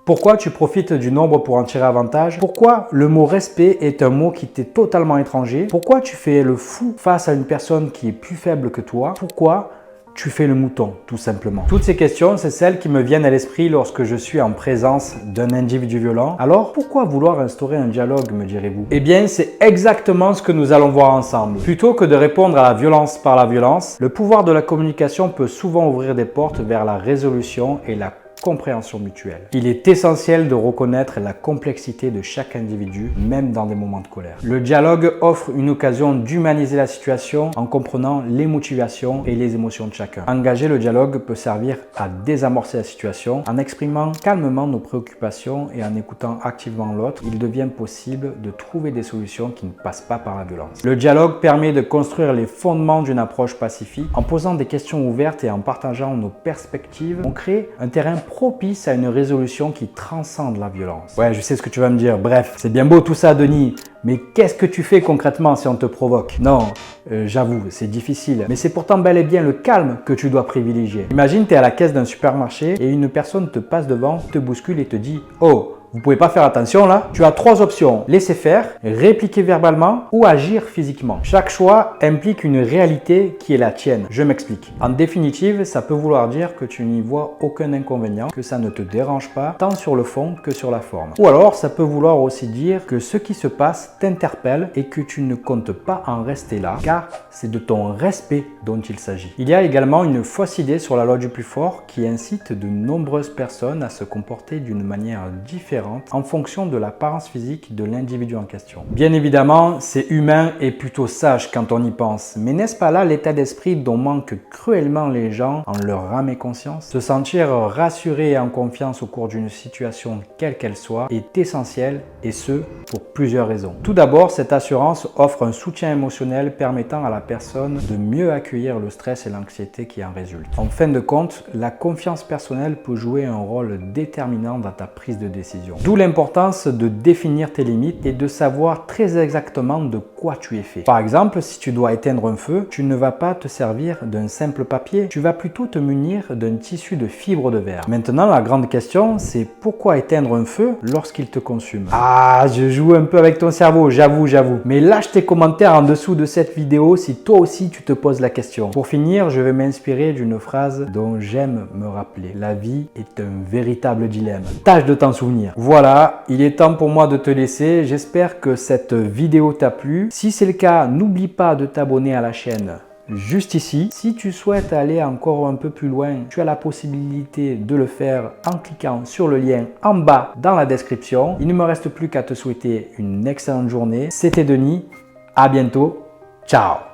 Pourquoi tu profites du nombre pour en tirer avantage? Pourquoi le mot respect est un mot qui t'est totalement étranger? Pourquoi tu fais le fou face à une personne qui est plus faible que toi? Pourquoi tu fais le mouton, tout simplement? Toutes ces questions, c'est celles qui me viennent à l'esprit lorsque je suis en présence d'un individu violent. Alors, pourquoi vouloir instaurer un dialogue, me direz-vous? Eh bien, c'est exactement ce que nous allons voir ensemble. Plutôt que de répondre à la violence par la violence, le pouvoir de la communication peut souvent ouvrir des portes vers la résolution et la compréhension mutuelle. Il est essentiel de reconnaître la complexité de chaque individu, même dans des moments de colère. Le dialogue offre une occasion d'humaniser la situation en comprenant les motivations et les émotions de chacun. Engager le dialogue peut servir à désamorcer la situation en exprimant calmement nos préoccupations et en écoutant activement l'autre. Il devient possible de trouver des solutions qui ne passent pas par la violence. Le dialogue permet de construire les fondements d'une approche pacifique. En posant des questions ouvertes et en partageant nos perspectives, on crée un terrain propice à une résolution qui transcende la violence. Ouais, je sais ce que tu vas me dire. Bref, c'est bien beau tout ça, Denis, mais qu'est-ce que tu fais concrètement si on te provoque? Non, j'avoue, c'est difficile. Mais c'est pourtant bel et bien le calme que tu dois privilégier. Imagine, tu es à la caisse d'un supermarché et une personne te passe devant, te bouscule et te dit « Oh, vous pouvez pas faire attention là ?» Tu as trois options: laisser faire, répliquer verbalement ou agir physiquement. Chaque choix implique une réalité qui est la tienne. Je m'explique. En définitive, ça peut vouloir dire que tu n'y vois aucun inconvénient, que ça ne te dérange pas, tant sur le fond que sur la forme. Ou alors, ça peut vouloir aussi dire que ce qui se passe t'interpelle et que tu ne comptes pas en rester là, car c'est de ton respect dont il s'agit. Il y a également une fausse idée sur la loi du plus fort qui incite de nombreuses personnes à se comporter d'une manière différente en fonction de l'apparence physique de l'individu en question. Bien évidemment, c'est humain et plutôt sage quand on y pense, mais n'est-ce pas là l'état d'esprit dont manquent cruellement les gens en leur âme et conscience? Se sentir rassuré et en confiance au cours d'une situation quelle qu'elle soit est essentiel, et ce, pour plusieurs raisons. Tout d'abord, cette assurance offre un soutien émotionnel permettant à la personne de mieux accueillir le stress et l'anxiété qui en résultent. En fin de compte, la confiance personnelle peut jouer un rôle déterminant dans ta prise de décision. D'où l'importance de définir tes limites et de savoir très exactement de quoi tu es fait. Par exemple, si tu dois éteindre un feu, tu ne vas pas te servir d'un simple papier, tu vas plutôt te munir d'un tissu de fibres de verre. Maintenant, la grande question, c'est pourquoi éteindre un feu lorsqu'il te consume? Ah, je joue un peu avec ton cerveau, j'avoue. Mais lâche tes commentaires en dessous de cette vidéo si toi aussi tu te poses la question. Pour finir, je vais m'inspirer d'une phrase dont j'aime me rappeler. La vie est un véritable dilemme. Tâche de t'en souvenir. Voilà, il est temps pour moi de te laisser. J'espère que cette vidéo t'a plu. Si c'est le cas, n'oublie pas de t'abonner à la chaîne juste ici. Si tu souhaites aller encore un peu plus loin, tu as la possibilité de le faire en cliquant sur le lien en bas dans la description. Il ne me reste plus qu'à te souhaiter une excellente journée. C'était Denis, à bientôt, ciao!